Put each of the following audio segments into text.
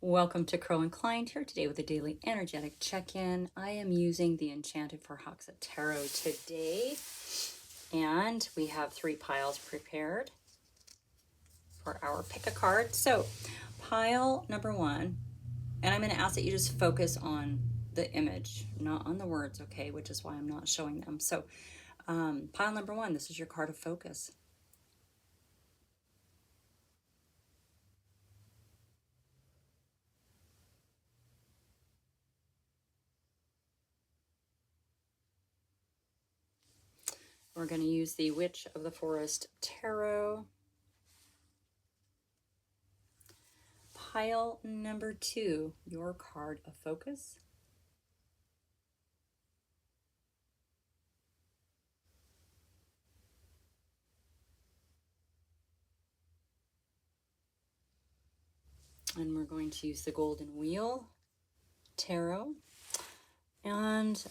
Welcome to Crow and Klein here today with a daily energetic check-in. I am using the Enchanted for Hoxa Tarot today, and we have 3 piles prepared for our pick a card. So pile number 1, and I'm going to ask that you just focus on the image, not on the words, okay, which is why I'm not showing them. So pile number 1, this is your card of focus. We're going to use the Witch of the Forest Tarot. Pile number 2, your card of focus. And we're going to use the Golden Wheel Tarot. And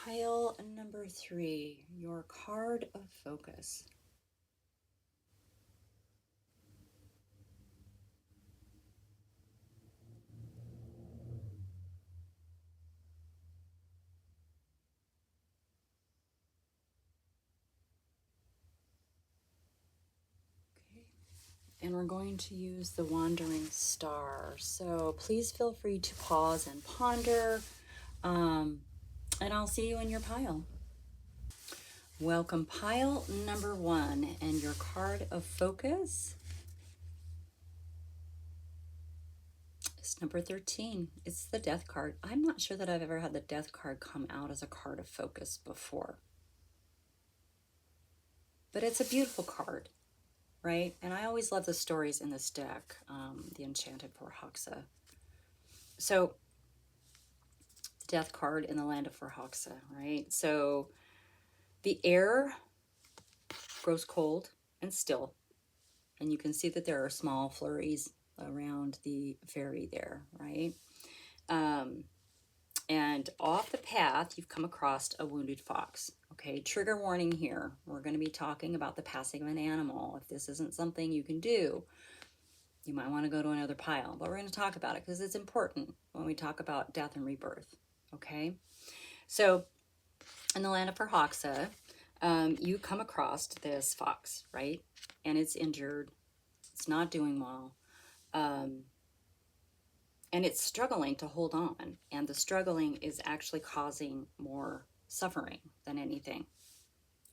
pile number 3, your card of focus. Okay. And we're going to use the Wandering Star. So please feel free to pause and ponder. And I'll see you in your pile. Welcome, pile number 1, and your card of focus is number 13. It's the Death card. I'm not sure that I've ever had the Death card come out as a card of focus before. But it's a beautiful card, right? And I always love the stories in this deck, the Enchanted for Hoxa. So, the Death card in the land of Forhoxa, right? So, the air grows cold and still, and you can see that there are small flurries around the fairy there, right? And off the path, you've come across a wounded fox. Okay, trigger warning here. We're going to be talking about the passing of an animal. If this isn't something you can do, you might want to go to another pile. But we're going to talk about it because it's important when we talk about death and rebirth. Okay, so in the land of Forhoxa, you come across this fox, right? And it's injured. It's not doing well. And it's struggling to hold on. And the struggling is actually causing more suffering than anything.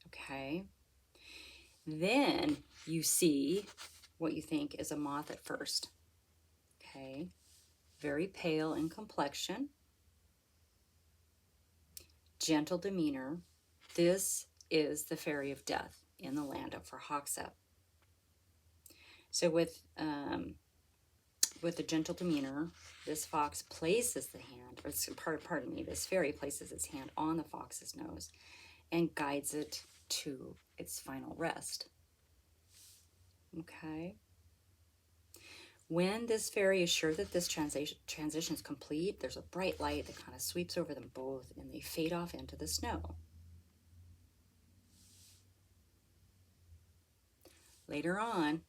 Okay. Then you see what you think is a moth at first. Okay. Very pale in complexion. Gentle demeanor. This is the fairy of death in the land of Forhoxa. So with the gentle demeanor, this fox places the hand, or pardon me, this fairy places its hand on the fox's nose and guides it to its final rest. Okay. When this fairy is sure that this transition is complete, there's a bright light that kind of sweeps over them both and they fade off into the snow. Later on,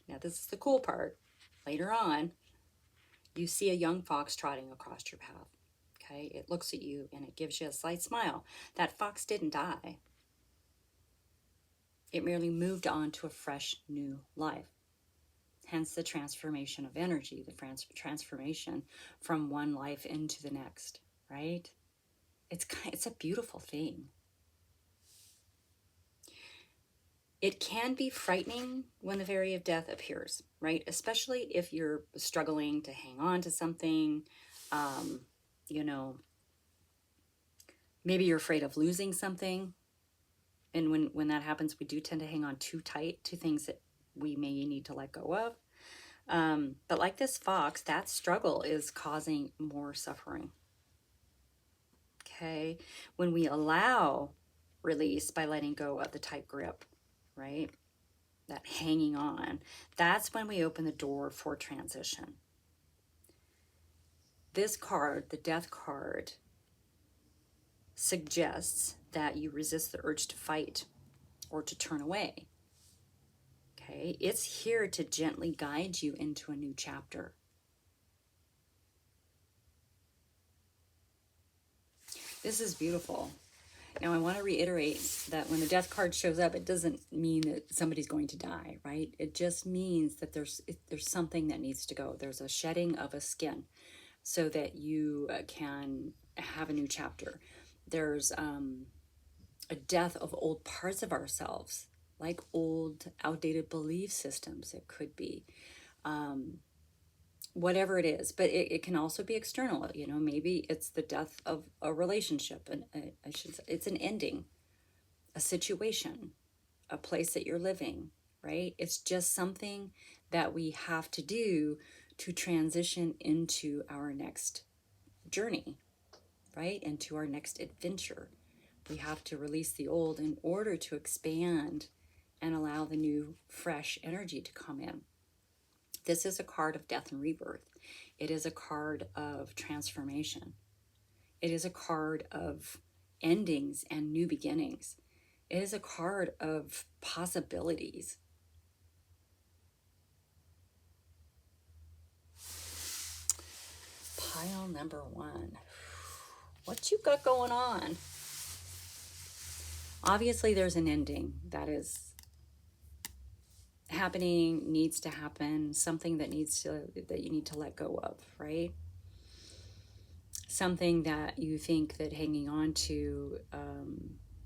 now this is the cool part, later on, you see a young fox trotting across your path. Okay, it looks at you and it gives you a slight smile. That fox didn't die. It merely moved on to a fresh new life. Hence the transformation of energy, the transformation from one life into the next, right? It's a beautiful thing. It can be frightening when the fairy of death appears, right? Especially if you're struggling to hang on to something, you know, maybe you're afraid of losing something. And when that happens, we do tend to hang on too tight to things that we may need to let go of. But like this fox, that struggle is causing more suffering. Okay. When we allow release by letting go of the tight grip, right? That hanging on, that's when we open the door for transition. This card, the Death card, suggests that you resist the urge to fight or to turn away. Okay, it's here to gently guide you into a new chapter. This is beautiful. Now, I want to reiterate that when the death card shows up, it doesn't mean that somebody's going to die, right? It just means that there's something that needs to go. There's a shedding of a skin so that you can have a new chapter. There's a death of old parts of ourselves, like old, outdated belief systems, it could be. Whatever it is, but it can also be external. You know, maybe it's the death of a relationship, and I should say it's an ending, a situation, a place that you're living, right? It's just something that we have to do to transition into our next journey, right? Into our next adventure. We have to release the old in order to expand and allow the new, fresh energy to come in. This is a card of death and rebirth. It is a card of transformation. It is a card of endings and new beginnings. It is a card of possibilities. Pile number 1. What you got going on? Obviously, there's an ending that is happening, needs to happen, something that you need to let go of, right? Something that you think that hanging on to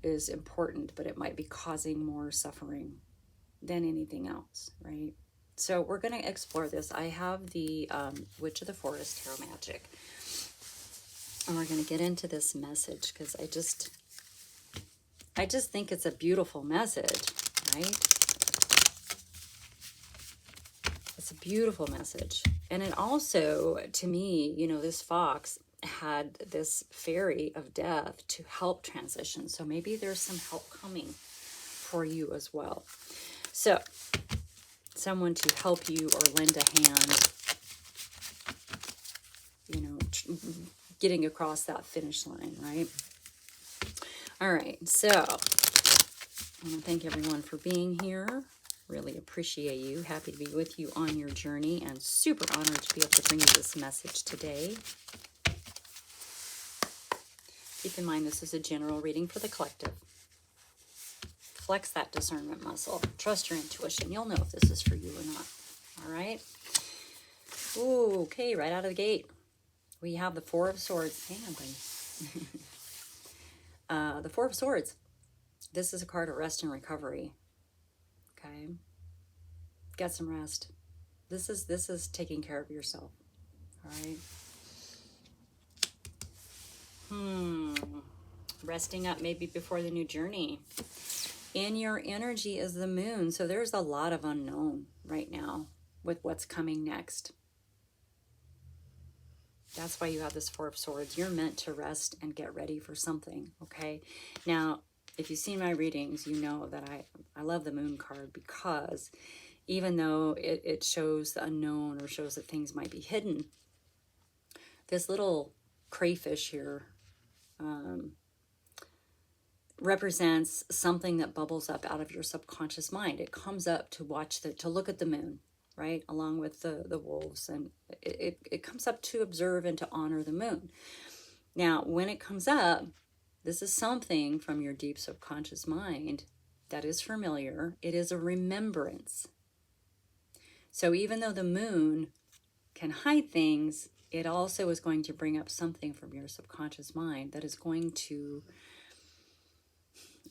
is important, but it might be causing more suffering than anything else, right? So we're going to explore this. I have the Witch of the Forest Tarot Magic, and we're going to get into this message because I just think it's a beautiful message, right? It's a beautiful message. And it also, to me, you know, this fox had this fairy of death to help transition. So maybe there's some help coming for you as well. So someone to help you or lend a hand, you know, getting across that finish line, right? All right. So I want to thank everyone for being here. Really appreciate you. Happy to be with you on your journey and super honored to be able to bring you this message today. Keep in mind, this is a general reading for the collective. Flex that discernment muscle. Trust your intuition. You'll know if this is for you or not. All right? Ooh, okay, right out of the gate, we have the Four of Swords. Hang on, buddy. The Four of Swords. This is a card of rest and recovery. Okay? Get some rest. This is taking care of yourself. All right? Resting up maybe before the new journey. In your energy is the moon. So there's a lot of unknown right now with what's coming next. That's why you have this Four of Swords. You're meant to rest and get ready for something, okay? Now, if you've seen my readings, you know that I love the moon card because even though it shows the unknown or shows that things might be hidden, this little crayfish here represents something that bubbles up out of your subconscious mind. It comes up to to look at the moon, right? Along with the wolves. And it comes up to observe and to honor the moon. Now, when it comes up, this is something from your deep subconscious mind that is familiar. It is a remembrance. So even though the moon can hide things, it also is going to bring up something from your subconscious mind that is going to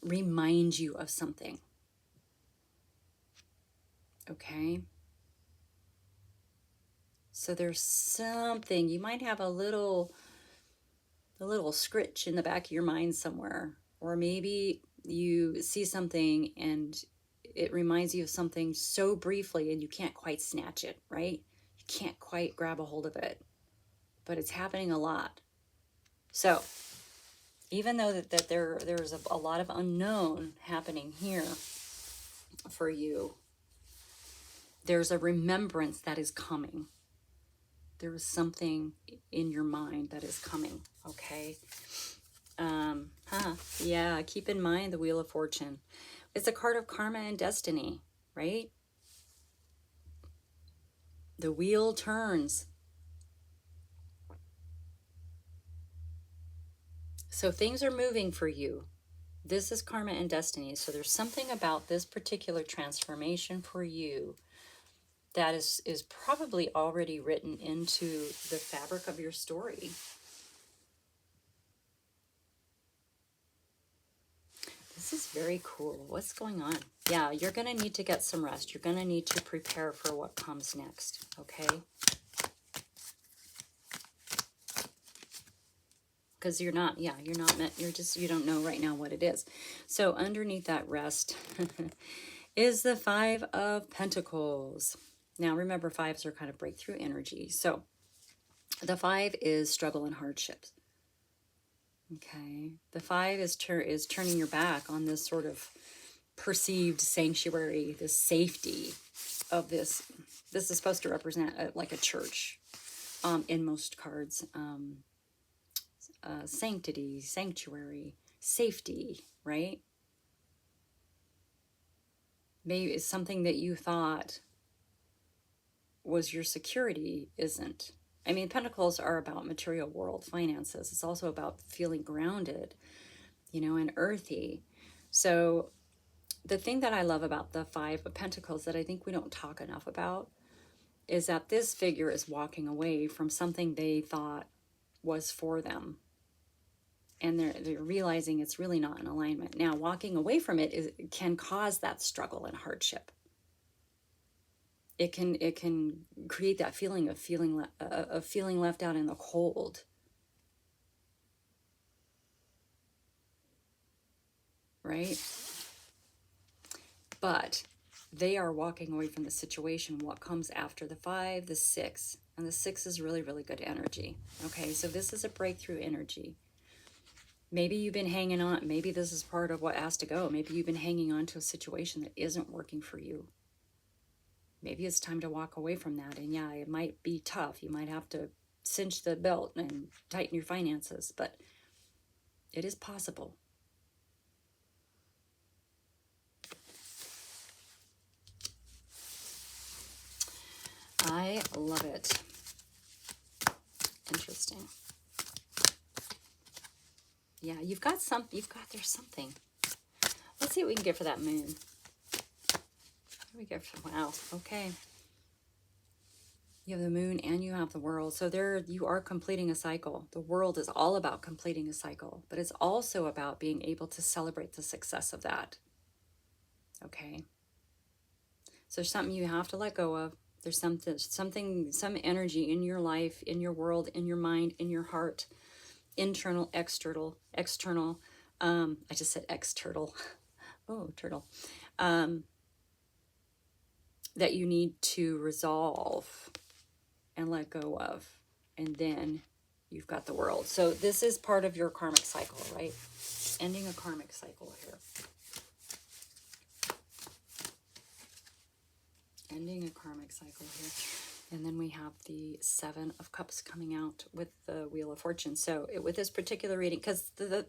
remind you of something. Okay? So there's something, you might have a little scritch in the back of your mind somewhere, or maybe you see something and it reminds you of something so briefly and you can't quite snatch it, right? You can't quite grab a hold of it, but it's happening a lot. So even though that there's a lot of unknown happening here for you, there's a remembrance that is coming. There is something in your mind that is coming, okay? Yeah, keep in mind the Wheel of Fortune. It's a card of karma and destiny, right? The wheel turns. So things are moving for you. This is karma and destiny. So there's something about this particular transformation for you that is probably already written into the fabric of your story. This is very cool. What's going on? Yeah, you're going to need to get some rest. You're going to need to prepare for what comes next, okay? Because you're not meant, you don't know right now what it is. So underneath that rest is the Five of Pentacles. Now remember, fives are kind of breakthrough energy. So the five is struggle and hardships. Okay. The five is turning your back on this sort of perceived sanctuary, this safety of this. This is supposed to represent like a church in most cards. Sanctity, sanctuary, safety, right? Maybe it's something that you thought was your security isn't. I mean, pentacles are about material world, finances. It's also about feeling grounded, and earthy. So the thing that I love about the Five of Pentacles that I think we don't talk enough about is that this figure is walking away from something they thought was for them. And they're realizing it's really not in alignment. Now, walking away from it can cause that struggle and hardship. It can create that feeling of feeling left out in the cold. Right? But they are walking away from the situation. What comes after the five? The six. And the six is really, really good energy. Okay, so this is a breakthrough energy. Maybe you've been hanging on. Maybe this is part of what has to go. Maybe you've been hanging on to a situation that isn't working for you. Maybe it's time to walk away from that. And yeah, it might be tough. You might have to cinch the belt and tighten your finances, but it is possible. I love it. Interesting. Yeah, there's something. Let's see what we can get for that moon. What do we get for, wow, okay. You have the moon and you have the world. So there you are completing a cycle. The world is all about completing a cycle, but it's also about being able to celebrate the success of that. Okay. So there's something you have to let go of. There's some energy in your life, in your world, in your mind, in your heart, internal, external. I just said external. Oh, turtle. That you need to resolve and let go of. And then you've got the world. So this is part of your karmic cycle, right? Ending a karmic cycle here. Ending a karmic cycle here. And then we have the Seven of Cups coming out with the Wheel of Fortune. So with this particular reading, because the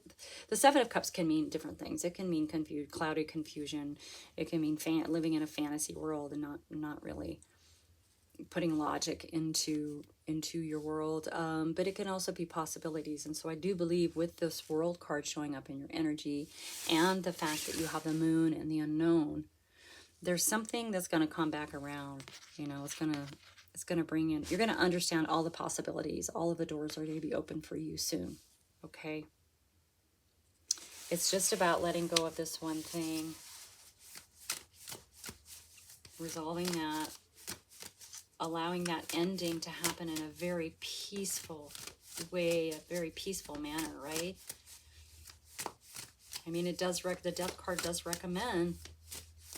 Seven of Cups can mean different things. It can mean cloudy confusion. It can mean living in a fantasy world and not really putting logic into your world. But it can also be possibilities. And so I do believe with this World card showing up in your energy and the fact that you have the moon and the unknown, there's something that's going to come back around. It's going to bring in, you're going to understand all the possibilities. All of the doors are going to be open for you soon. Okay. It's just about letting go of this one thing, resolving that, allowing that ending to happen in a very peaceful way, a very peaceful manner, right? I mean, the Death card does recommend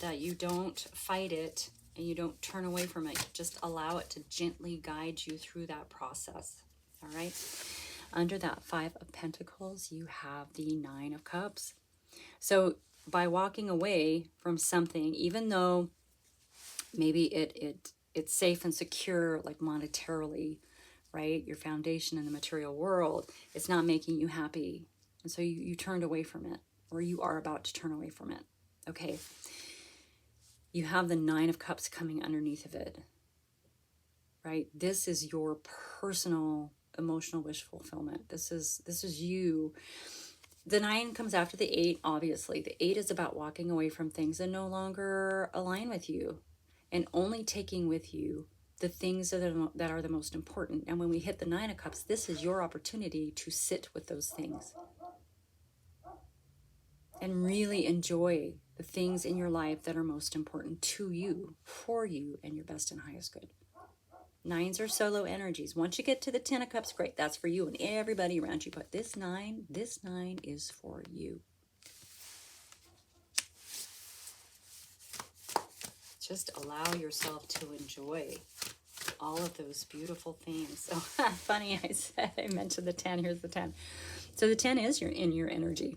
that you don't fight it and you don't turn away from it. Just allow it to gently guide you through that process. All right. Under that Five of Pentacles, you have the Nine of Cups. So by walking away from something, even though maybe it's safe and secure, like monetarily, right? Your foundation in the material world, it's not making you happy. And so you turned away from it, or you are about to turn away from it. Okay. You have the Nine of Cups coming underneath of it, right? This is your personal emotional wish fulfillment. This is you. The 9 comes after the 8, obviously. The 8 is about walking away from things that no longer align with you and only taking with you the things that are the most important. And when we hit the 9 of Cups, this is your opportunity to sit with those things and really enjoy the things in your life that are most important to you, for you, and your best and highest good. 9s are solo energies. Once you get to the 10 of Cups, great, that's for you and everybody around you. But this 9 is for you. Just allow yourself to enjoy all of those beautiful things. So funny, I mentioned the 10. Here's the 10. So the 10 is in your energy.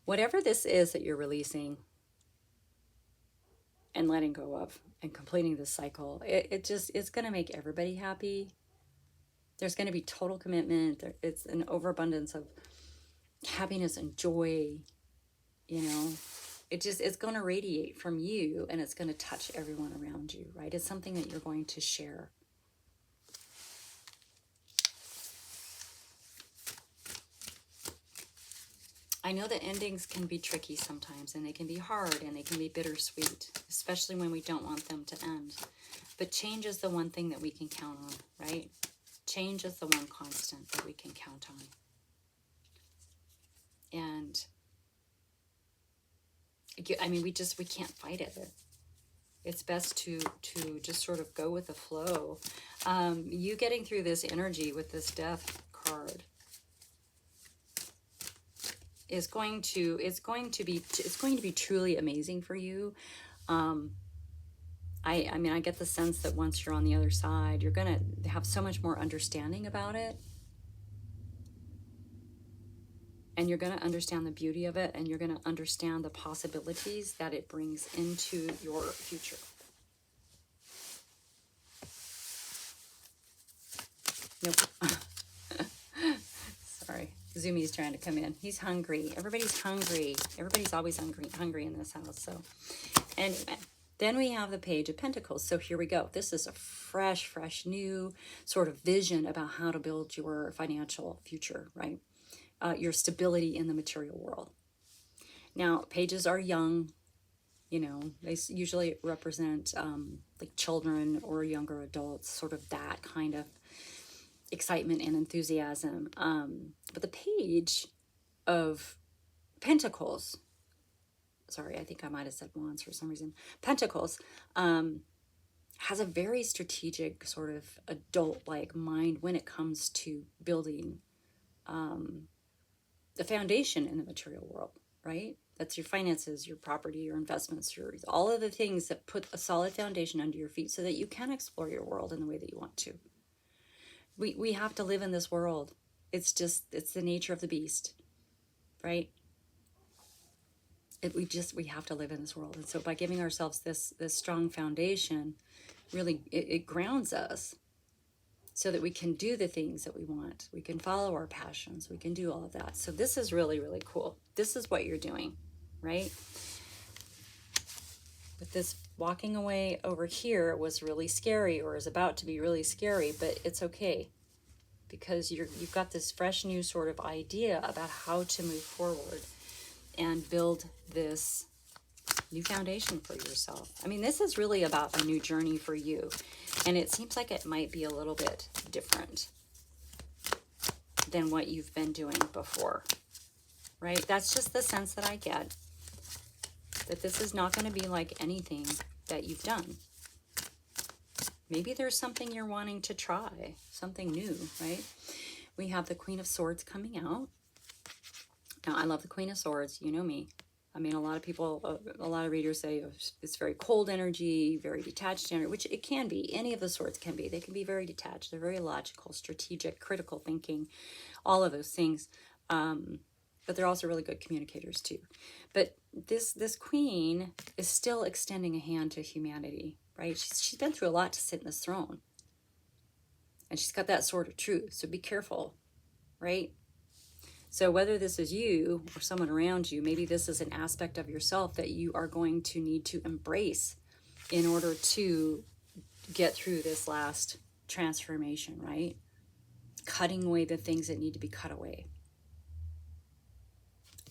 Whatever this is that you're releasing and letting go of and completing this cycle, it's going to make everybody happy. There's going to be total commitment. It's an overabundance of happiness and joy. You know, it's going to radiate from you, and it's going to touch everyone around you, right? It's something that you're going to share. I know that endings can be tricky sometimes, and they can be hard, and they can be bittersweet, especially when we don't want them to end. But change is the one thing that we can count on, right? Change is the one constant that we can count on. And I mean, we can't fight it. It's best to just sort of go with the flow. You getting through this energy with this Death card is going to be truly amazing for you. I mean, I get the sense that once you're on the other side, you're going to have so much more understanding about it. And you're going to understand the beauty of it, and you're going to understand the possibilities that it brings into your future. Nope. Sorry. Zumi's trying to come in. He's hungry. Everybody's hungry. Everybody's always hungry in this house. So anyway, then we have the Page of Pentacles. So here we go. This is a fresh, new sort of vision about how to build your financial future, right? Your stability in the material world. Now, pages are young, you know, they usually represent like children or younger adults, sort of that kind of excitement and enthusiasm. But the Page of Pentacles, sorry, I think I might have said wands for some reason. Pentacles has a very strategic sort of adult-like mind when it comes to building the foundation in the material world, right? That's your finances, your property, your investments, all of the things that put a solid foundation under your feet so that you can explore your world in the way that you want to. We have to live in this world. It's the nature of the beast, right? We have to live in this world. And so by giving ourselves this strong foundation, really it grounds us so that we can do the things that we want. We can follow our passions. We can do all of that. So this is really, really cool. This is what you're doing, right? But this walking away over here was really scary, or is about to be really scary, but it's okay. Because you've got this fresh new sort of idea about how to move forward and build this new foundation for yourself. I mean, this is really about a new journey for you. And it seems like it might be a little bit different than what you've been doing before, right? That's just the sense that I get, that this is not going to be like anything that you've done. Maybe there's something you're wanting to try, something new, right? We have the Queen of Swords coming out. Now, I love the Queen of Swords. You know me. I mean, a lot of people, a lot of readers say it's very cold energy, very detached energy, which it can be. Any of the swords can be. They can be very detached. They're very logical, strategic, critical thinking, all of those things. But they're also really good communicators too. But this queen is still extending a hand to humanity, right? She's been through a lot to sit in this throne. And she's got that sword of truth. So be careful, right? So whether this is you or someone around you, maybe this is an aspect of yourself that you are going to need to embrace in order to get through this last transformation, right? Cutting away the things that need to be cut away,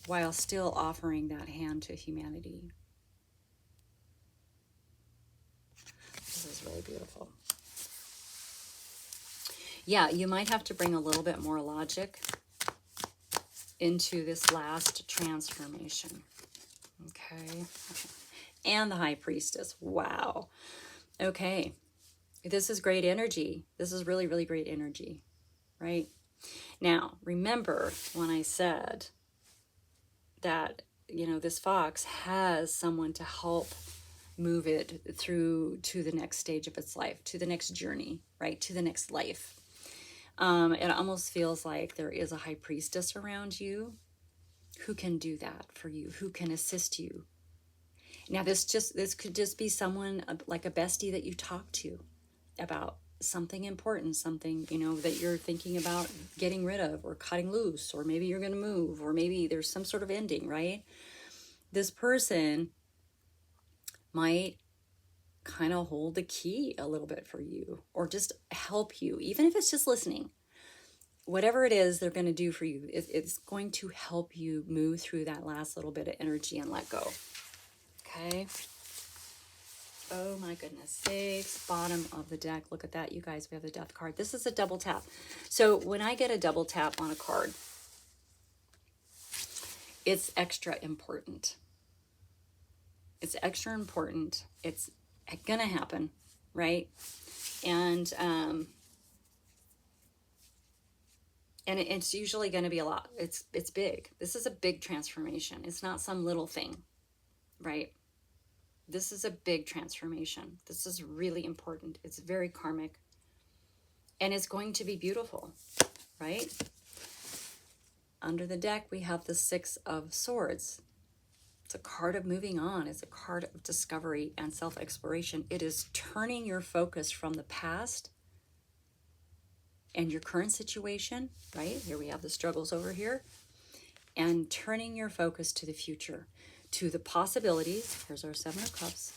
while still offering that hand to humanity. This is really beautiful. Yeah, you might have to bring a little bit more logic into this last transformation. Okay. And the High Priestess. Wow. Okay. This is great energy. This is really, really great energy, right? Now, remember when I said that, you know, this fox has someone to help move it through to the next stage of its life, to the next journey, right? To the next life. It almost feels like there is a high priestess around you who can do that for you, who can assist you. Now, this could just be someone like a bestie that you talk to about something important, something, you know, that you're thinking about getting rid of or cutting loose, or maybe you're going to move, or maybe there's some sort of ending, right? This person might kind of hold the key a little bit for you, or just help you, even if it's just listening. Whatever it is they're going to do for you, it's going to help you move through that last little bit of energy and let go. Okay. Oh my goodness sakes. Bottom of the deck. Look at that, you guys. We have the Death card. This is a double tap. So when I get a double tap on a card, it's extra important. It's extra important. It's gonna happen, right? And it's usually going to be a lot. It's big. This is a big transformation. It's not some little thing, right? This is a big transformation. This is really important. It's very karmic. And it's going to be beautiful, right? Under the deck, we have the Six of Swords. It's a card of moving on. It's a card of discovery and self-exploration. It is turning your focus from the past and your current situation, right? Here we have the struggles over here. And turning your focus to the future, to the possibilities. Here's our Seven of Cups.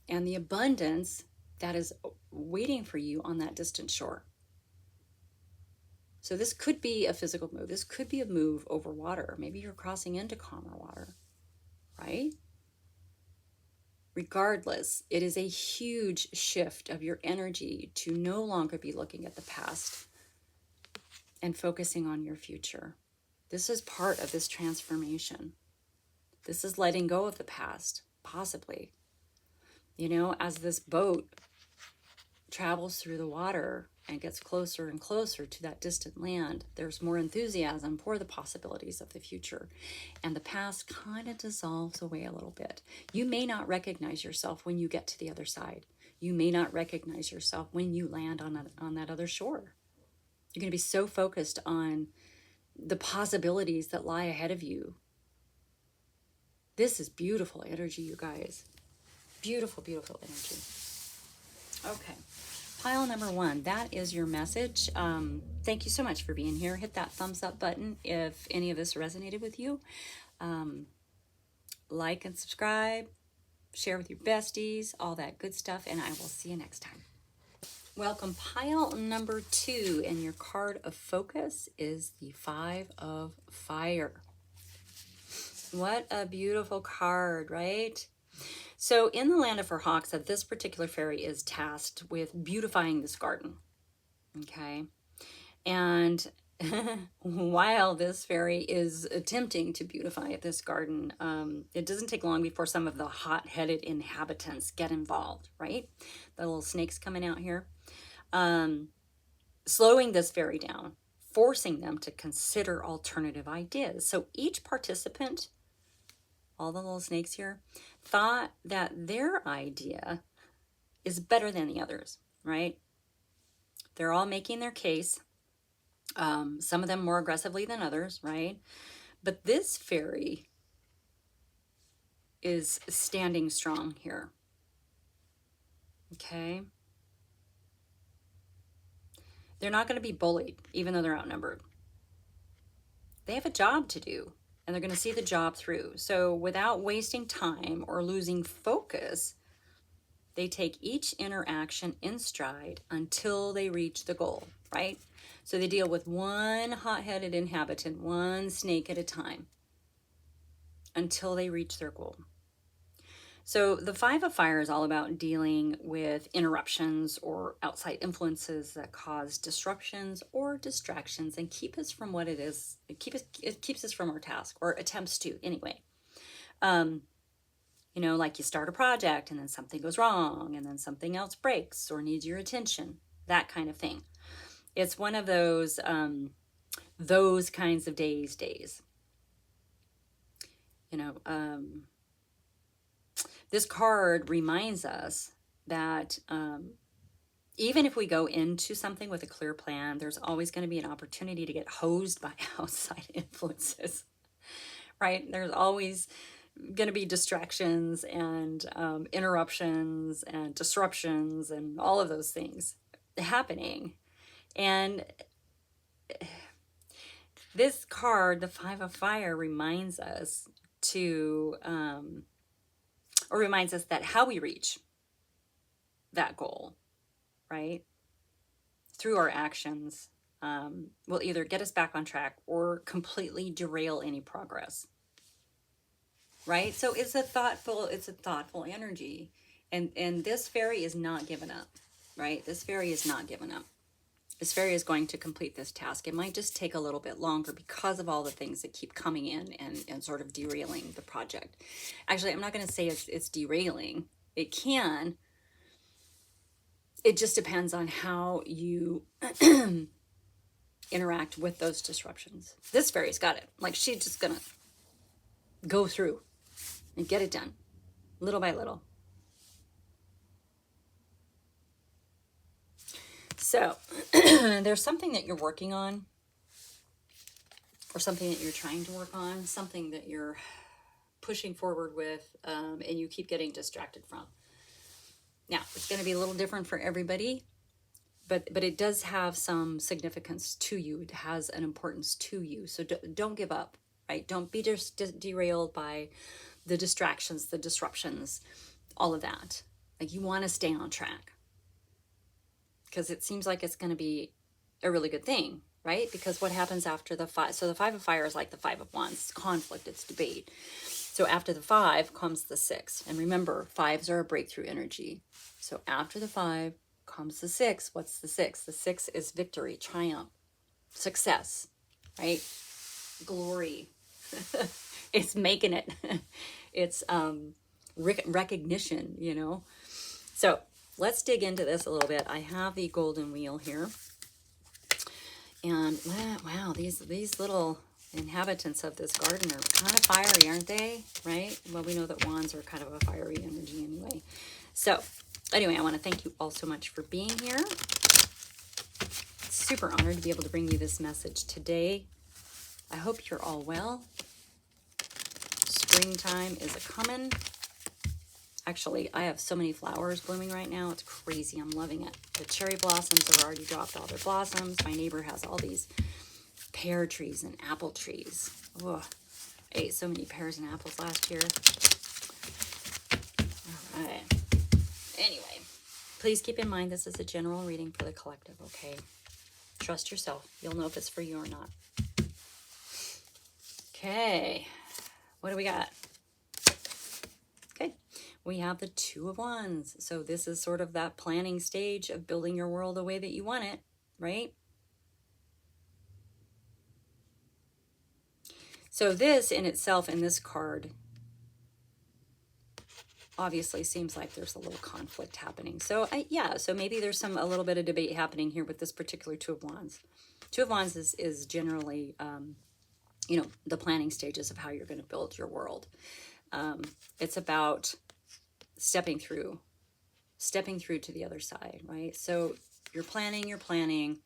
And the abundance that is waiting for you on that distant shore. So this could be a physical move. This could be a move over water. Maybe you're crossing into calmer water, right? Regardless, it is a huge shift of your energy to no longer be looking at the past and focusing on your future. This is part of this transformation. This is letting go of the past, possibly. You know, as this boat travels through the water and gets closer and closer to that distant land, there's more enthusiasm for the possibilities of the future. And the past kind of dissolves away a little bit. You may not recognize yourself when you get to the other side. You may not recognize yourself when you land on that other shore. You're going to be so focused on the possibilities that lie ahead of you. This is beautiful energy, you guys. Beautiful, beautiful energy. Okay. Pile number one, that is your message. Thank you so much for being here. Hit that thumbs up button if any of this resonated with you. Like and subscribe, share with your besties, all that good stuff, and I will see you next time. Welcome, pile number two, and your card of focus is the Five of Fire. What a beautiful card, right? So in the land of Forhoxa, this particular fairy is tasked with beautifying this garden, okay? And while this fairy is attempting to beautify this garden, it doesn't take long before some of the hot-headed inhabitants get involved, right? The little snakes coming out here. Slowing this fairy down, forcing them to consider alternative ideas. So each participant, all the little snakes here, thought that their idea is better than the others, right? They're all making their case. Some of them more aggressively than others, right? But this fairy is standing strong here. Okay? They're not going to be bullied, even though they're outnumbered. They have a job to do, and they're going to see the job through. So without wasting time or losing focus, They take each interaction in stride until they reach the goal, right? So they deal with one hot-headed inhabitant, one snake at a time, until they reach their goal. So the Five of Fire is all about dealing with interruptions or outside influences that cause disruptions or distractions and keep us from what it is. It keeps us from our task, or attempts to anyway. You know, like you start a project and then something goes wrong and then something else breaks or needs your attention, that kind of thing. It's one of those kinds of days. You know, this card reminds us that even if we go into something with a clear plan, there's always going to be an opportunity to get hosed by outside influences, right? There's always going to be distractions and interruptions and disruptions and all of those things happening. And this card, the Five of Fire, reminds us reminds us that how we reach that goal, right, through our actions, will either get us back on track or completely derail any progress, right? So it's a thoughtful energy, and this fairy is not giving up, right? This fairy is not giving up. This fairy is going to complete this task. It might just take a little bit longer because of all the things that keep coming in and sort of derailing the project. Actually, I'm not going to say it's derailing. It can. It just depends on how you interact with those disruptions. This fairy's got it. Like, she's just going to go through and get it done little by little. So there's something that you're working on, or something that you're trying to work on, something that you're pushing forward with, and you keep getting distracted from. Now, it's going to be a little different for everybody, but it does have some significance to you. It has an importance to you. So don't give up, right? Don't be just derailed by the distractions, the disruptions, all of that. Like, you want to stay on track, because it seems like it's going to be a really good thing, right? Because what happens after the five? So the Five of Fire is like the Five of Wands. It's conflict, it's debate. So after the 5 comes the 6. And remember, 5s are a breakthrough energy. So after the 5 comes the 6. What's the 6? The 6 is victory, triumph, success, right? Glory. It's making it. It's recognition, you know? So let's dig into this a little bit. I have the golden wheel here. And wow, these little inhabitants of this garden are kind of fiery, aren't they? Right? Well, we know that wands are kind of a fiery energy anyway. So anyway, I want to thank you all so much for being here. Super honored to be able to bring you this message today. I hope you're all well. Springtime is a-coming. Actually, I have so many flowers blooming right now. It's crazy. I'm loving it. The cherry blossoms have already dropped all their blossoms. My neighbor has all these pear trees and apple trees. Oh, I ate so many pears and apples last year. All right. Anyway, please keep in mind this is a general reading for the collective, okay? Trust yourself. You'll know if it's for you or not. Okay. What do we got? Okay. We have the Two of Wands. So this is sort of that planning stage of building your world the way that you want it, right? So this in itself, in this card, obviously seems like there's a little conflict happening. So so maybe there's a little bit of debate happening here with this particular Two of Wands. Two of Wands is generally, the planning stages of how you're going to build your world. It's about stepping through to the other side, right? So you're planning.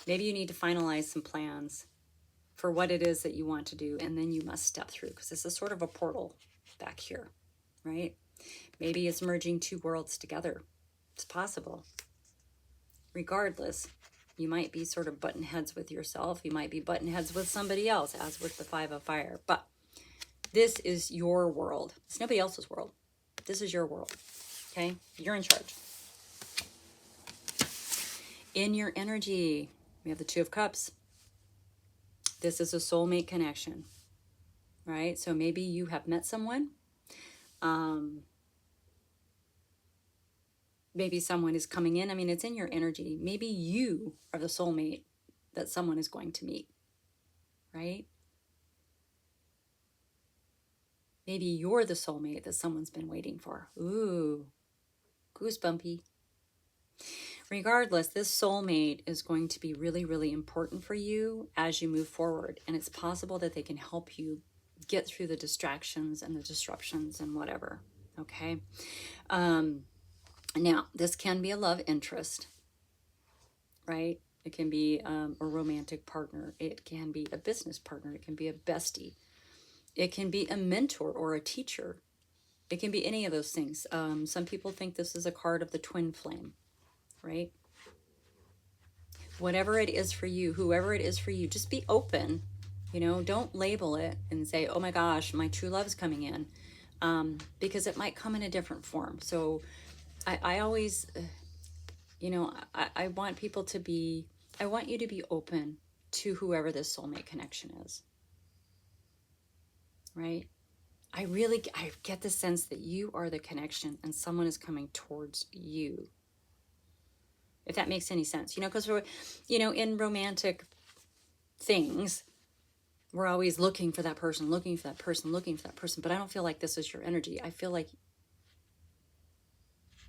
Maybe you need to finalize some plans for what it is that you want to do, and then you must step through, because this is sort of a portal back here, right? Maybe it's merging two worlds together. It's possible. Regardless, you might be sort of button heads with yourself. You might be button heads with somebody else, as with the Five of Fire. But this is your world. It's nobody else's world. This is your world. Okay? You're in charge. In your energy, we have the Two of Cups. This is a soulmate connection, right? So maybe you have met someone. Maybe someone is coming in. I mean, it's in your energy. Maybe you are the soulmate that someone is going to meet, right? Maybe you're the soulmate that someone's been waiting for. Ooh, goosebumpy. Regardless, this soulmate is going to be really, really important for you as you move forward. And it's possible that they can help you get through the distractions and the disruptions and whatever. Okay. Now, this can be a love interest, right? It can be a romantic partner. It can be a business partner. It can be a bestie. It can be a mentor or a teacher. It can be any of those things. Some people think this is a card of the twin flame, right? Whatever it is for you, whoever it is for you, just be open. You know, don't label it and say, oh my gosh, my true love is coming in, because it might come in a different form. So I always, you know, I want people to be, I want you to be open to whoever this soulmate connection is, right? I get the sense that you are the connection and someone is coming towards you. If that makes any sense, you know, because we're, you know, in romantic things, we're always looking for that person, looking for that person, looking for that person. But I don't feel like this is your energy. I feel like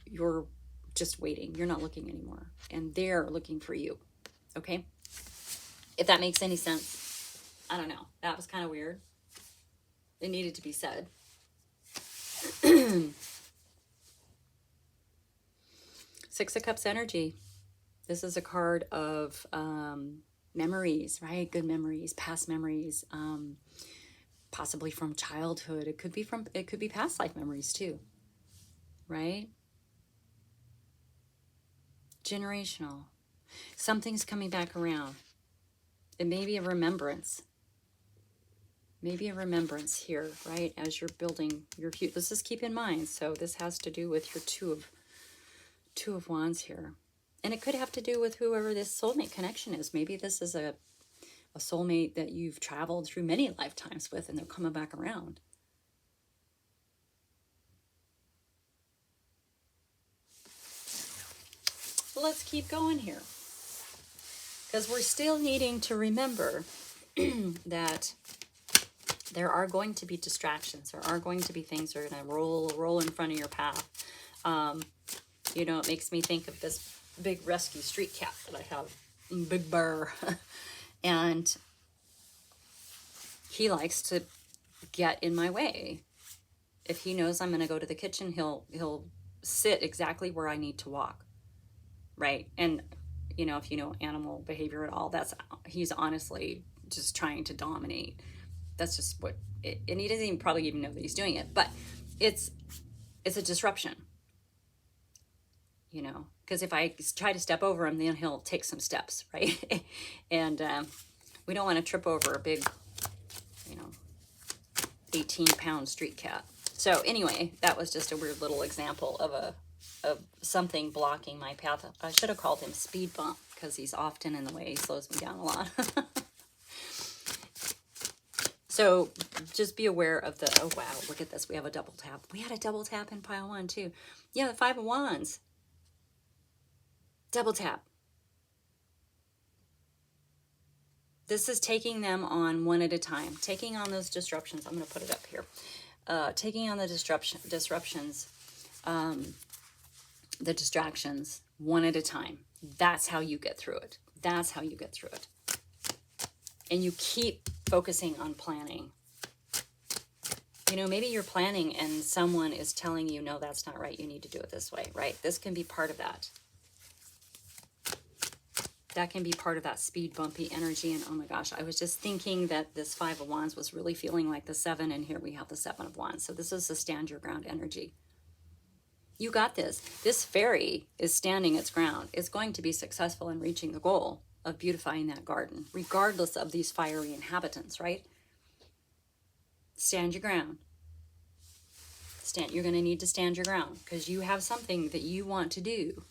you're just waiting. You're not looking anymore. And they're looking for you. Okay? If that makes any sense. I don't know. That was kind of weird. It needed to be said. Six of Cups energy. This is a card of memories, right? Good memories, past memories, possibly from childhood. It could be past life memories too, right? Generational. Something's coming back around. It may be a remembrance. Maybe a remembrance here, right? As you're building your future. This is, keep in mind. So this has to do with your two of Wands here. And it could have to do with whoever this soulmate connection is. Maybe this is a soulmate that you've traveled through many lifetimes with and they're coming back around. Let's keep going here. Because we're still needing to remember that there are going to be distractions. There are going to be things that are going to roll in front of your path. You know, it makes me think of this big rescue street cat that I have, Big Burr. And he likes to get in my way. If he knows I'm going to go to the kitchen, he'll sit exactly where I need to walk. Right? And, you know, if you know animal behavior at all, he's honestly just trying to dominate. That's just what, and he doesn't probably even know that he's doing it, but it's a disruption, you know, because if I try to step over him, then he'll take some steps, right? And we don't want to trip over a big, you know, 18-pound street cat. So anyway, that was just a weird little example of something blocking my path. I should have called him Speed Bump because he's often in the way. He slows me down a lot. So just be aware of the, oh wow, look at this. We have a double tap. We had a double tap in pile one too. Yeah, the Five of Wands. Double tap. This is taking them on one at a time. Taking on those disruptions. I'm going to put it up here. Taking on the disruptions, the distractions one at a time. That's how you get through it. That's how you get through it. And you keep focusing on planning. You know, maybe you're planning and someone is telling you, no, that's not right. You need to do it this way, right? This can be part of that. That can be part of that speed bumpy energy. And oh my gosh, I was just thinking that this Five of Wands was really feeling like the Seven, and here we have the Seven of Wands. So this is the stand your ground energy. You got this. This fairy is standing its ground. It's going to be successful in reaching the goal of beautifying that garden, regardless of these fiery inhabitants, right? Stand your ground. You're going to need to stand your ground because you have something that you want to do.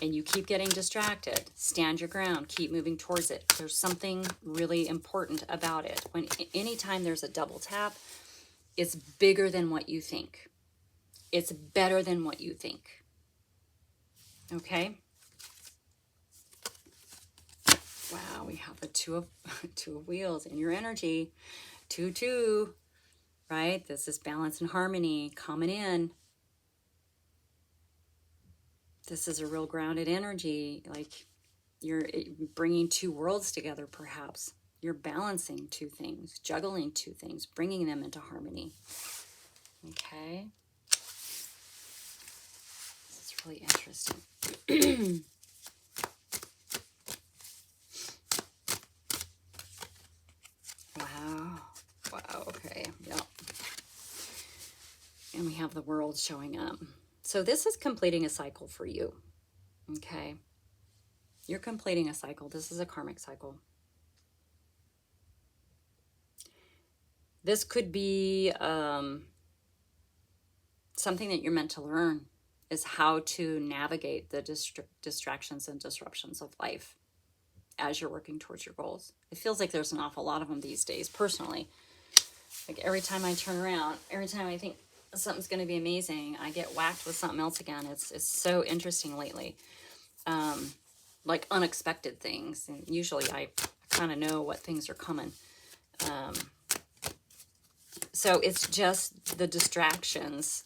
And you keep getting distracted. Stand your ground. Keep moving towards it. There's something really important about it. Anytime there's a double tap, it's bigger than what you think. It's better than what you think. Okay? Wow, we have the two of wheels in your energy. 2-2, right? This is balance and harmony coming in. This is a real grounded energy. Like you're bringing two worlds together, perhaps. You're balancing two things, juggling two things, bringing them into harmony. Okay. This is really interesting. Wow, okay, yeah. And we have the world showing up. So this is completing a cycle for you, okay? You're completing a cycle. This is a karmic cycle. This could be something that you're meant to learn, is how to navigate the distractions and disruptions of life as you're working towards your goals. It feels like there's an awful lot of them these days, personally. Like every time I turn around, every time I think something's going to be amazing, I get whacked with something else again. It's so interesting lately. Like unexpected things. And usually I kind of know what things are coming. So it's just the distractions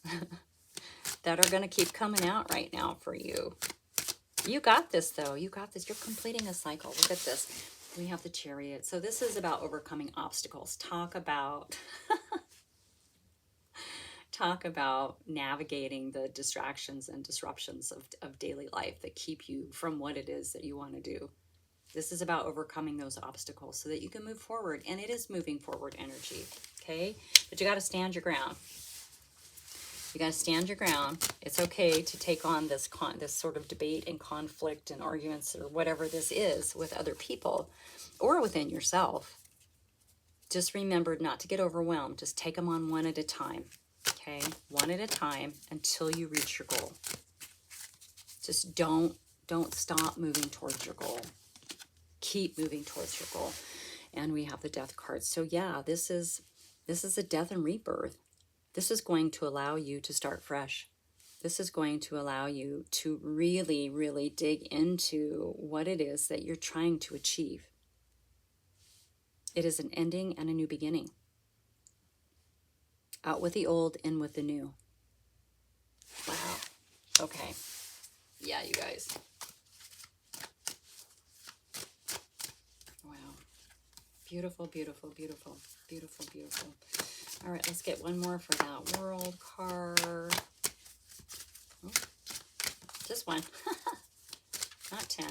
that are going to keep coming out right now for you. You got this, though. You got this. You're completing a cycle. Look at this. We have the Chariot. So this is about overcoming obstacles. Talk about navigating the distractions and disruptions of daily life that keep you from what it is that you want to do. This is about overcoming those obstacles so that you can move forward. And it is moving forward energy, okay? But you got to stand your ground. You got to stand your ground. It's okay to take on this sort of debate and conflict and arguments or whatever this is with other people or within yourself. Just remember not to get overwhelmed. Just take them on one at a time, okay? One at a time until you reach your goal. Just don't stop moving towards your goal. Keep moving towards your goal. And we have the Death card. So yeah, this is a death and rebirth. This is going to allow you to start fresh. This is going to allow you to really, really dig into what it is that you're trying to achieve. It is an ending and a new beginning. Out with the old, in with the new. Wow. Okay. Yeah, you guys. Wow. Beautiful, beautiful, beautiful, beautiful, beautiful. All right, let's get one more for that World card. Oh, just one. Not 10.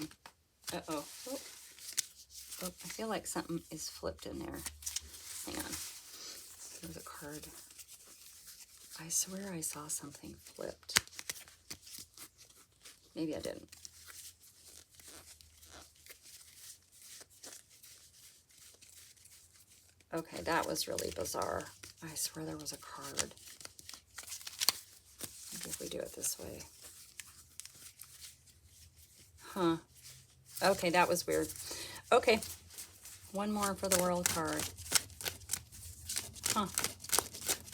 Uh-oh. Oh, I feel like something is flipped in there. Hang on. There's a card. I swear I saw something flipped. Maybe I didn't. Okay, that was really bizarre. I swear there was a card. Maybe if we do it this way. Huh. Okay, that was weird. Okay. One more for the World card. Huh.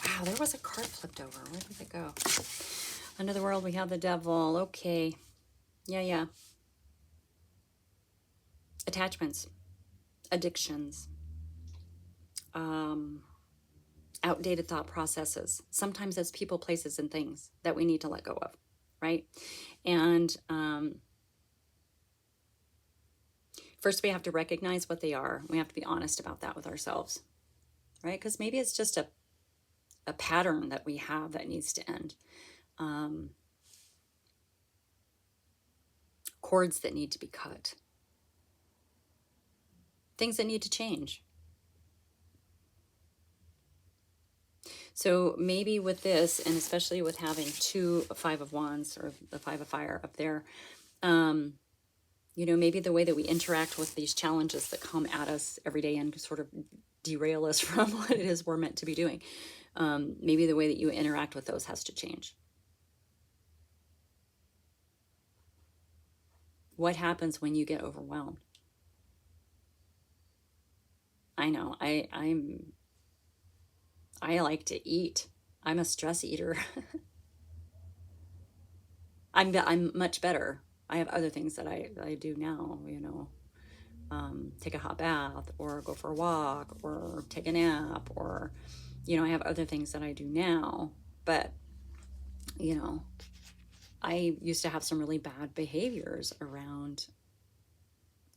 Wow, there was a card flipped over. Where did it go? Under the World, we have the Devil. Okay. Yeah. Attachments. Addictions. Outdated thought processes. Sometimes it's people, places, and things that we need to let go of, right? And first we have to recognize what they are. We have to be honest about that with ourselves, right? Because maybe it's just a pattern that we have that needs to end. Cords that need to be cut. Things that need to change. So maybe with this, and especially with having 2 Five of Wands or the 5 of Fire up there, you know, maybe the way that we interact with these challenges that come at us every day and sort of derail us from what it is we're meant to be doing. Maybe the way that you interact with those has to change. What happens when you get overwhelmed? I know, I like to eat. I'm a stress eater. I'm much better. I have other things that I do now, take a hot bath or go for a walk or take a nap or, I have other things that I do now. But, I used to have some really bad behaviors around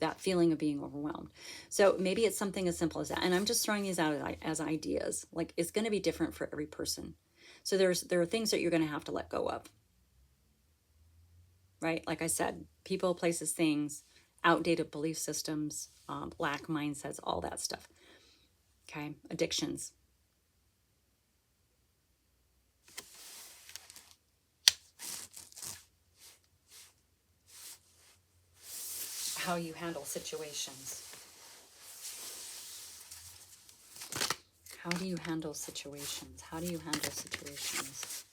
that feeling of being overwhelmed. So maybe it's something as simple as that. And I'm just throwing these out as ideas. Like, it's going to be different for every person. So there are things that you're going to have to let go of. Right? Like I said, people, places, things, outdated belief systems, lack mindsets, all that stuff. Okay? Addictions. How you handle situations. How do you handle situations? How do you handle situations?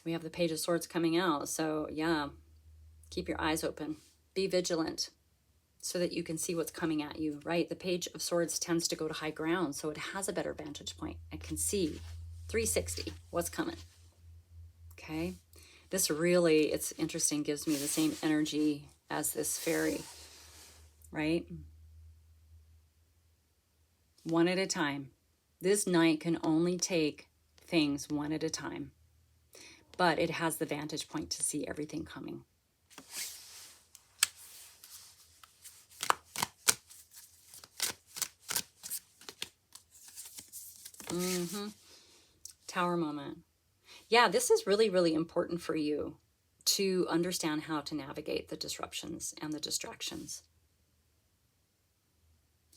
We have the Page of Swords coming out. So yeah, keep your eyes open. Be vigilant so that you can see what's coming at you, right? The Page of Swords tends to go to high ground, so it has a better vantage point. It can see 360 what's coming. Okay? This really, it's interesting, gives me the same energy as this fairy, right? One at a time. This knight can only take things one at a time, but it has the vantage point to see everything coming. Tower moment. Yeah, this is really, really important for you to understand how to navigate the disruptions and the distractions.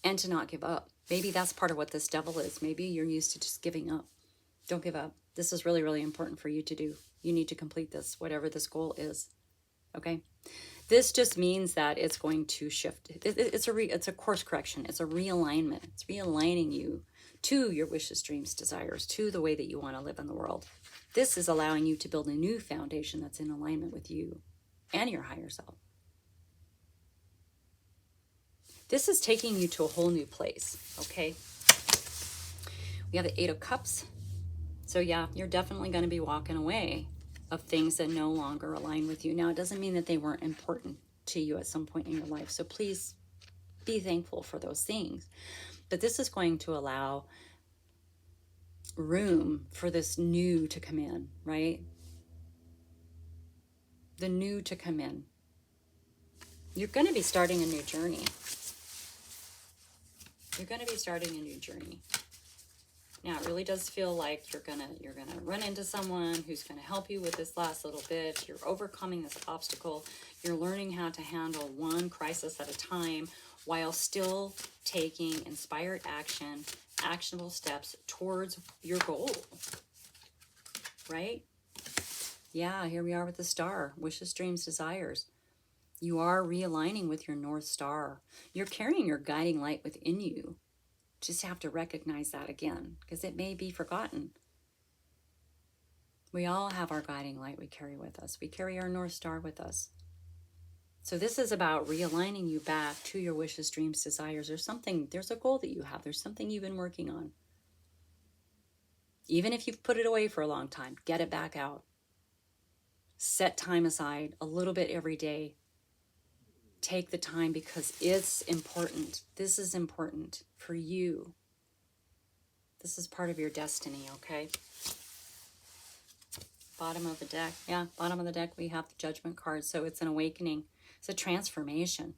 And to not give up. Maybe that's part of what this devil is. Maybe you're used to just giving up. Don't give up. This is really, really important for you to do. You need to complete this, whatever this goal is. Okay? This just means that it's going to shift. It's a course correction. It's a realignment. It's realigning you to your wishes, dreams, desires, to the way that you want to live in the world. This is allowing you to build a new foundation that's in alignment with you and your higher self. This is taking you to a whole new place, okay? We have the Eight of Cups. So yeah, you're definitely going to be walking away of things that no longer align with you. Now, it doesn't mean that they weren't important to you at some point in your life. So please be thankful for those things. But this is going to allow room for this new to come in, right? The new to come in. You're going to be starting a new journey. You're going to be starting a new journey. Now, it really does feel like you're gonna run into someone who's gonna help you with this last little bit. You're overcoming this obstacle. You're learning how to handle one crisis at a time while still taking inspired action, actionable steps towards your goal. Right? Yeah, here we are with the star. Wishes, dreams, desires. You are realigning with your North Star. You're carrying your guiding light within you. Just have to recognize that again, because it may be forgotten. We all have our guiding light we carry with us. We carry our North Star with us. So this is about realigning you back to your wishes, dreams, desires. There's a goal that you have. There's something you've been working on. Even if you've put it away for a long time, get it back out. Set time aside a little bit every day. Take the time because it's important. This is important for you. This is part of your destiny, okay? Bottom of the deck. Yeah, bottom of the deck, we have the Judgment card. So it's an awakening. It's a transformation.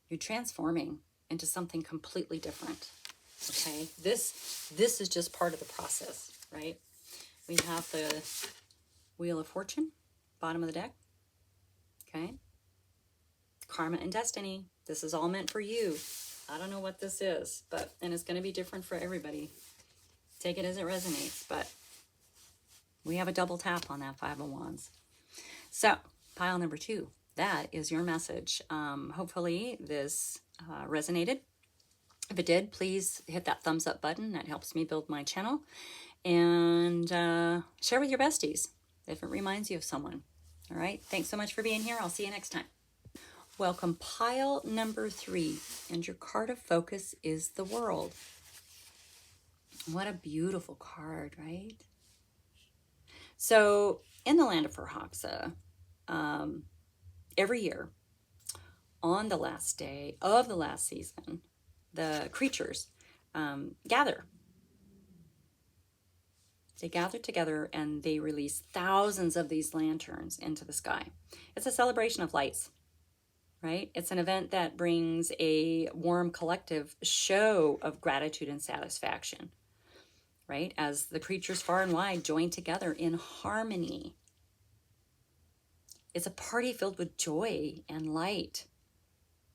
You're transforming into something completely different, okay? This is just part of the process, right? We have the Wheel of Fortune, bottom of the deck, okay? Karma and destiny. This is all meant for you. I don't know what this is, and it's going to be different for everybody. Take it as it resonates, but we have a double tap on that Five of Wands. So, pile number 2. That is your message. Hopefully this resonated. If it did, please hit that thumbs up button. That helps me build my channel. and share with your besties if it reminds you of someone. All right. Thanks so much for being here. I'll see you next time. Welcome, pile number 3. And your card of focus is the World. What a beautiful card, right? So in the land of Farhaxa, every year on the last day of the last season, the creatures gather. They gather together and they release thousands of these lanterns into the sky. It's a celebration of lights, right? It's an event that brings a warm collective show of gratitude and satisfaction, right? As the creatures far and wide join together in harmony. It's a party filled with joy and light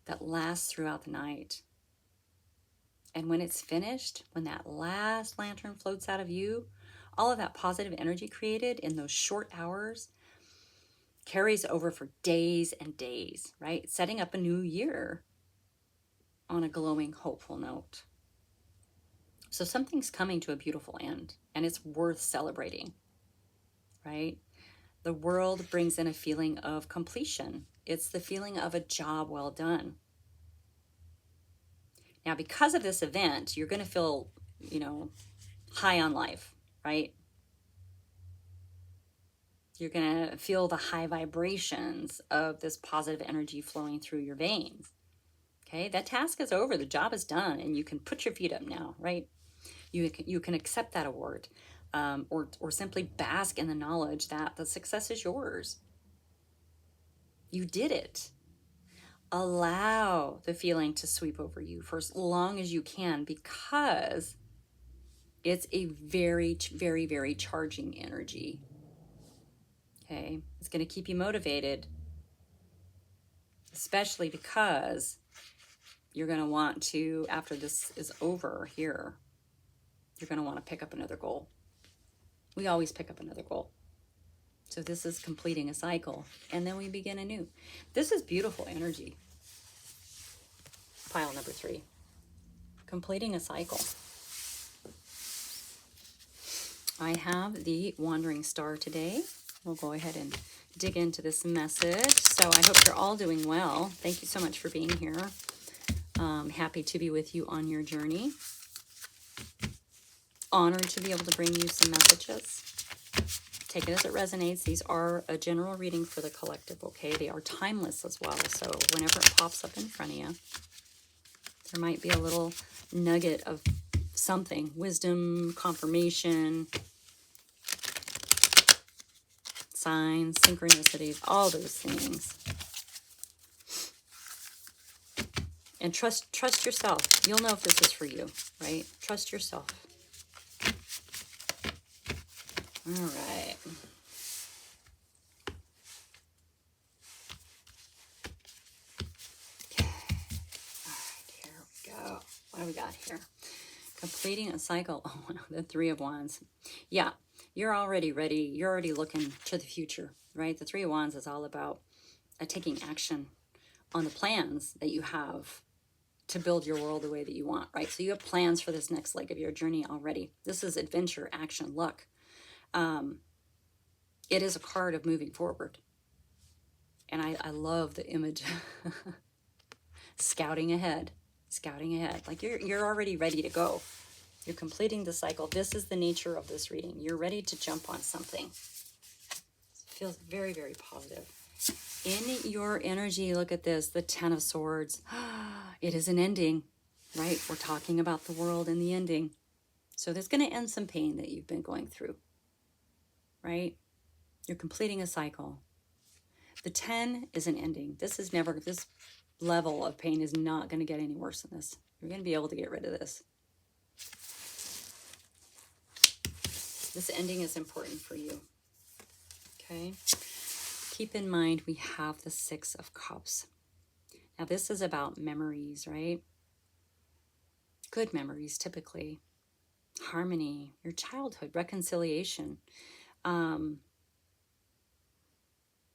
that lasts throughout the night. And when it's finished, when that last lantern floats out of you, all of that positive energy created in those short hours carries over for days and days, right? Setting up a new year on a glowing, hopeful note. So something's coming to a beautiful end, and it's worth celebrating, right? The world brings in a feeling of completion. It's the feeling of a job well done. Now, because of this event, you're going to feel, high on life, right? You're going to feel the high vibrations of this positive energy flowing through your veins. Okay, that task is over. The job is done, and you can put your feet up now, right? You can accept that award, or simply bask in the knowledge that the success is yours. You did it. Allow the feeling to sweep over you for as long as you can, because it's a very, very, very charging energy. Okay, it's going to keep you motivated, especially because you're going to want to, after this is over here, you're going to want to pick up another goal. We always pick up another goal. So this is completing a cycle, and then we begin anew. This is beautiful energy. Pile number 3. Completing a cycle. I have the Wandering Star today. We'll go ahead and dig into this message. So I hope you're all doing well. Thank you so much for being here. Happy to be with you on your journey. Honored to be able to bring you some messages. Take it as it resonates. These are a general reading for the collective, okay? They are timeless as well. So whenever it pops up in front of you, there might be a little nugget of something. Wisdom, confirmation, signs, synchronicities, all those things. And trust yourself. You'll know if this is for you, right? Trust yourself. All right. Okay. All right, here we go. What do we got here? Completing a cycle. Oh, the 3 of Wands. Yeah, you're already ready. You're already looking to the future, right? The 3 of Wands is all about taking action on the plans that you have to build your world the way that you want, right? So you have plans for this next leg of your journey already. This is adventure, action, luck. It is a card of moving forward. And I love the image. Scouting ahead. Like you're already ready to go. You're completing the cycle. This is the nature of this reading. You're ready to jump on something. It feels very, very positive. In your energy, look at this, the 10 of Swords. It is an ending, right? We're talking about the world and the ending. So there's going to end some pain that you've been going through, right? You're completing a cycle. The 10 is an ending. This level of pain is not going to get any worse than this. You're going to be able to get rid of this. This ending is important for you. Okay? Keep in mind we have the 6 of Cups. Now this is about memories, right? Good memories, typically. Harmony, your childhood, reconciliation.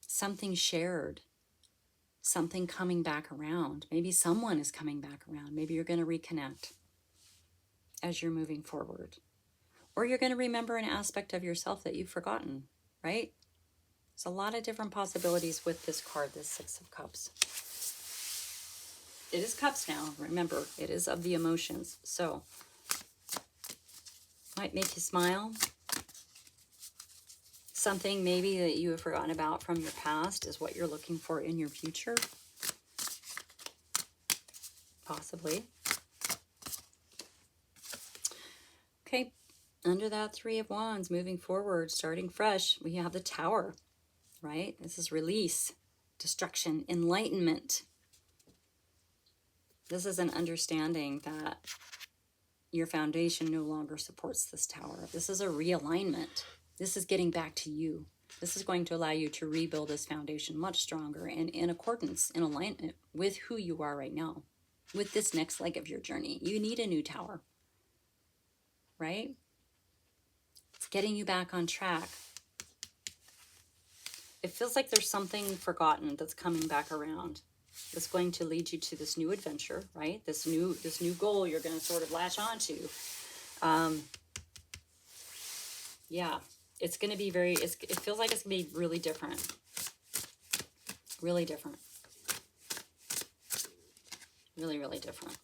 Something shared. Something coming back around. Maybe someone is coming back around. Maybe you're going to reconnect as you're moving forward. or you're going to remember an aspect of yourself that you've forgotten, right? There's a lot of different possibilities with this card, this Six of Cups. It is cups now. Remember, it is of the emotions. So, might make you smile. Something maybe that you have forgotten about from your past is what you're looking for in your future. Possibly. Okay, under that Three of Wands, moving forward, starting fresh, we have the Tower, right? This is release, destruction, enlightenment. This is an understanding that your foundation no longer supports this tower. This is a realignment. This is getting back to you. This is going to allow you to rebuild this foundation much stronger and in accordance, in alignment with who you are right now, with this next leg of your journey. You need a new tower, right? It's getting you back on track. It feels like there's something forgotten that's coming back around. That's going to lead you to this new adventure, right? This new goal you're going to sort of latch onto. Yeah, it's going to be it feels like it's going to be really different. Really different. Really, really different.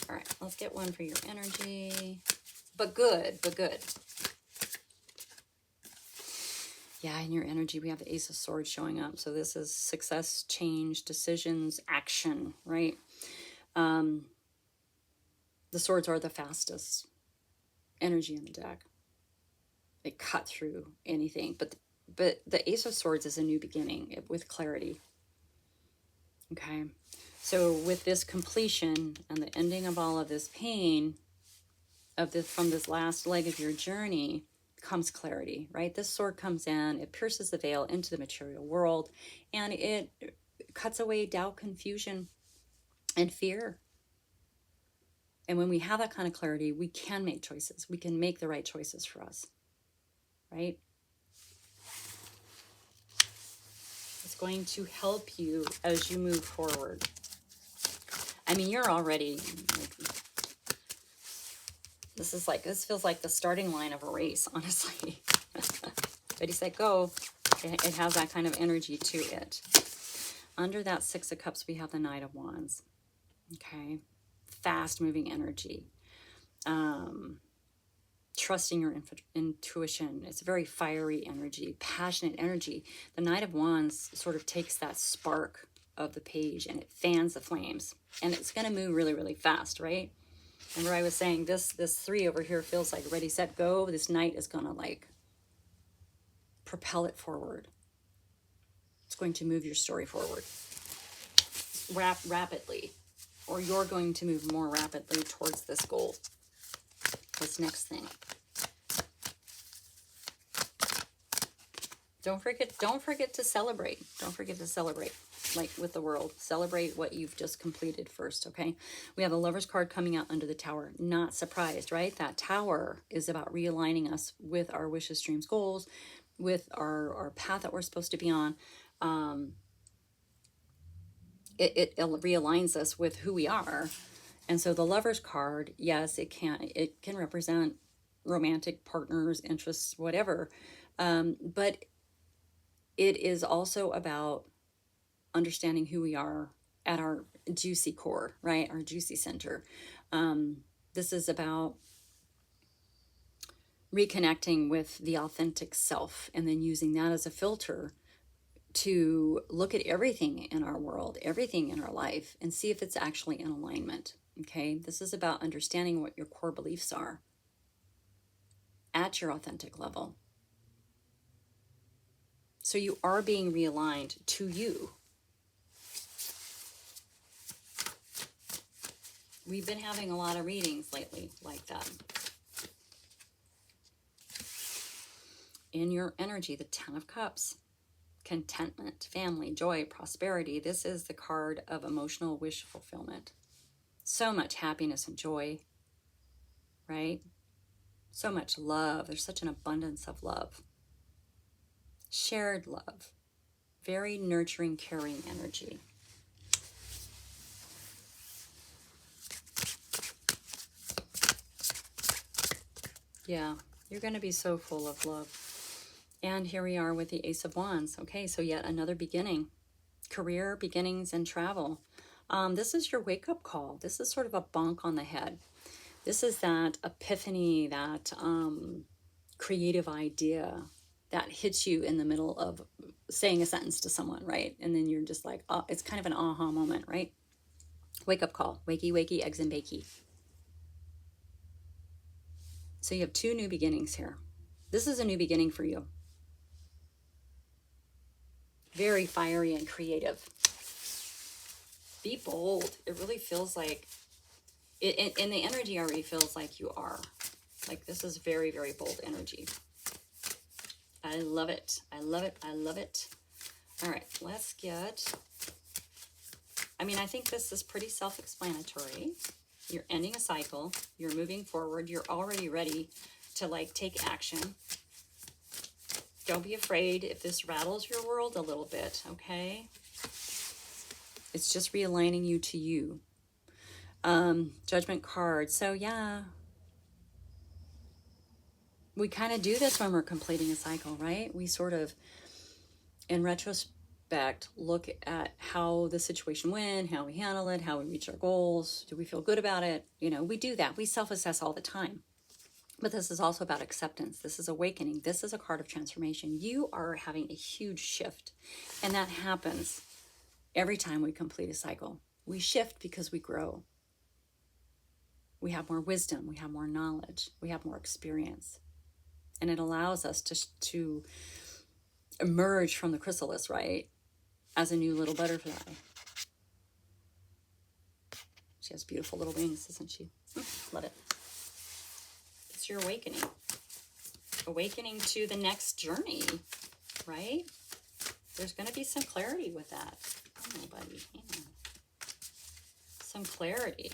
All right, let's get one for your energy. But good, but good. Yeah, in your energy, we have the Ace of Swords showing up. So this is success, change, decisions, action, right? The swords are the fastest energy in the deck. They cut through anything. But the Ace of Swords is a new beginning with clarity. Okay. So with this completion and the ending of all of this pain from this last leg of your journey, comes clarity, right? This sword comes in, it pierces the veil into the material world, and it cuts away doubt, confusion, and fear. And when we have that kind of clarity, we can make choices. We can make the right choices for us, right? It's going to help you as you move forward. I mean, you're already... This feels like the starting line of a race, honestly. Ready, set, go. It has that kind of energy to it. Under that Six of Cups, we have the Knight of Wands. Okay. Fast-moving energy. Trusting your intuition. It's a very fiery energy, passionate energy. The Knight of Wands sort of takes that spark of the page and it fans the flames. And it's going to move really, really fast, right? Remember I was saying this three over here feels like ready, set, go. This knight is going to like propel it forward. It's going to move your story forward rapidly, or you're going to move more rapidly towards this goal, this next thing. Don't forget to celebrate. Don't forget to celebrate. Like with the world, celebrate what you've just completed first, okay? We have a Lover's card coming out under the Tower. Not surprised, right? That Tower is about realigning us with our wishes, dreams, goals, with our path that we're supposed to be on. It realigns us with who we are. And so the Lover's card, yes, it can represent romantic partners, interests, whatever. But it is also about understanding who we are at our juicy core, right? Our juicy center. This is about reconnecting with the authentic self and then using that as a filter to look at everything in our world, everything in our life, and see if it's actually in alignment, okay? This is about understanding what your core beliefs are at your authentic level. So you are being realigned to you. We've been having a lot of readings lately like that. In your energy, the Ten of Cups, contentment, family, joy, prosperity. This is the card of emotional wish fulfillment. So much happiness and joy, right? So much love. There's such an abundance of love. Shared love. Very nurturing, caring energy. Yeah, you're going to be so full of love. And here we are with the Ace of Wands. Okay, so yet another beginning. Career, beginnings, and travel. This is your wake-up call. This is sort of a bonk on the head. This is that epiphany, that creative idea that hits you in the middle of saying a sentence to someone, right? And then you're just like, oh, it's kind of an aha moment, right? Wake-up call. Wakey, wakey, eggs and bakey. So you have two new beginnings here. This is a new beginning for you. Very fiery and creative. Be bold. It really feels like, and the energy already feels like you are. Like this is very, very bold energy. I love it. I love it. I love it. All right, let's get, I mean, I think this is pretty self-explanatory. You're ending a cycle. You're moving forward. You're already ready to like take action. Don't be afraid if this rattles your world a little bit, okay? It's just realigning you to you. Judgment card. So yeah, we kind of do this when we're completing a cycle, right? We sort of, in retrospect, look at how the situation went, how we handle it, how we reach our goals. Do we feel good about it? You know, we do that. We self-assess all the time. But this is also about acceptance. This is awakening. This is a card of transformation. You are having a huge shift. And that happens every time we complete a cycle. We shift because we grow. We have more wisdom. We have more knowledge. We have more experience. And it allows us to emerge from the chrysalis, right? As a new little butterfly. She has beautiful little wings, doesn't she? Love it. It's your awakening. Awakening to the next journey, right? There's going to be some clarity with that. Oh, buddy. Yeah. Some clarity.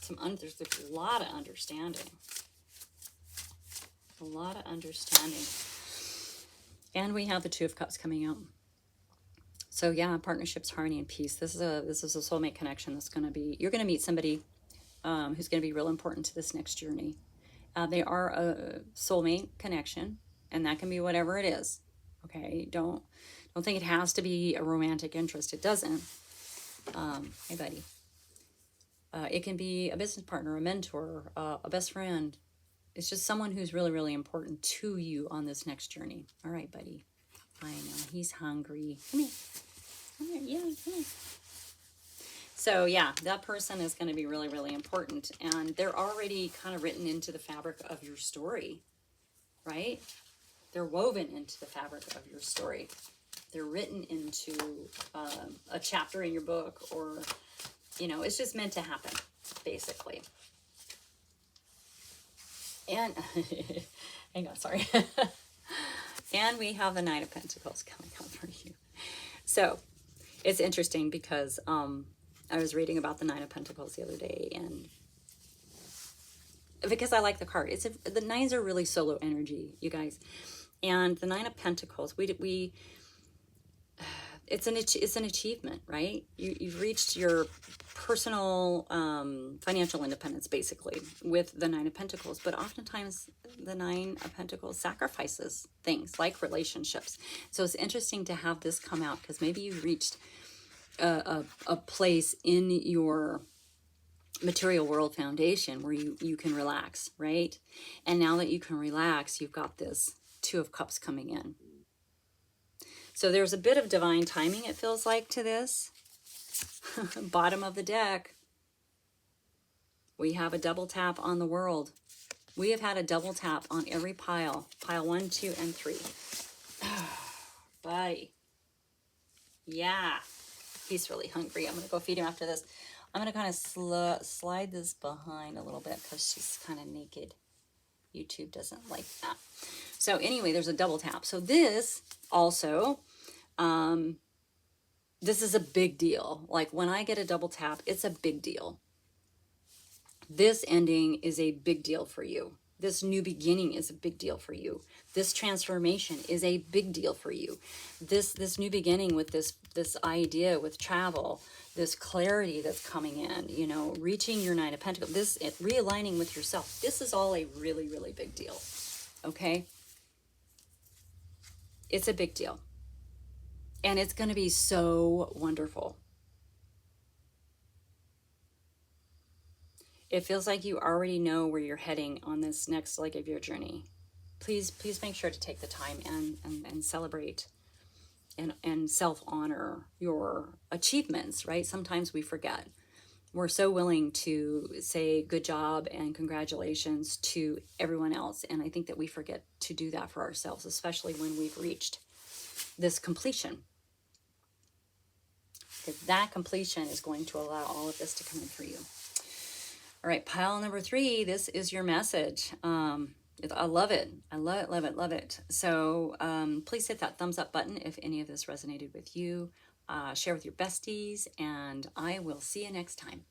There's a lot of understanding. A lot of understanding. And we have the Two of Cups coming out. So yeah, partnerships, harmony, and peace. This is a soulmate connection that's going to be, you're going to meet somebody who's going to be real important to this next journey. They are a soulmate connection, and that can be whatever it is. Okay, don't think it has to be a romantic interest. It doesn't. Hey, buddy. It can be a business partner, a mentor, a best friend. It's just someone who's really, really important to you on this next journey. All right, buddy. I know, he's hungry. Come here. Come here. Yeah, come here. So yeah, that person is going to be really, really important. And they're already kind of written into the fabric of your story, right? They're woven into the fabric of your story. They're written into a chapter in your book, or, you know, it's just meant to happen, basically. And, hang on, sorry. And we have the Nine of Pentacles coming up for you. So it's interesting because I was reading about the Nine of Pentacles the other day, and because I like the card. The nines are really solo energy, you guys. And the Nine of Pentacles, it's an achievement, right? You've reached your personal financial independence, basically, with the Nine of Pentacles. But oftentimes, the Nine of Pentacles sacrifices things like relationships. So it's interesting to have this come out, because maybe you've reached a place in your material world foundation where you can relax, right? And now that you can relax, you've got this Two of Cups coming in. So there's a bit of divine timing, it feels like, to this. Bottom of the deck, we have a double tap on the world. We have had a double tap on every pile. Pile 1, 2, and 3. Buddy. Yeah. He's really hungry. I'm going to go feed him after this. I'm going to kind of slide this behind a little bit because she's kind of naked. YouTube doesn't like that. So anyway, there's a double tap. So this also, this is a big deal. Like when I get a double tap, it's a big deal. This ending is a big deal for you. This new beginning is a big deal for you. This transformation is a big deal for you. This new beginning with this idea with travel, this clarity that's coming in, you know, reaching your Nine of Pentacles, this realigning with yourself. This is all a really, really big deal. Okay? It's a big deal. And it's going to be so wonderful. It feels like you already know where you're heading on this next leg of your journey. Please make sure to take the time and celebrate and self-honor your achievements, right? Sometimes we forget. We're so willing to say good job and congratulations to everyone else. And I think that we forget to do that for ourselves, especially when we've reached this completion. Because that completion is going to allow all of this to come in for you. All right, pile number 3, this is your message. I love it. I love it, love it, love it. So please hit that thumbs up button if any of this resonated with you. Share with your besties, and I will see you next time.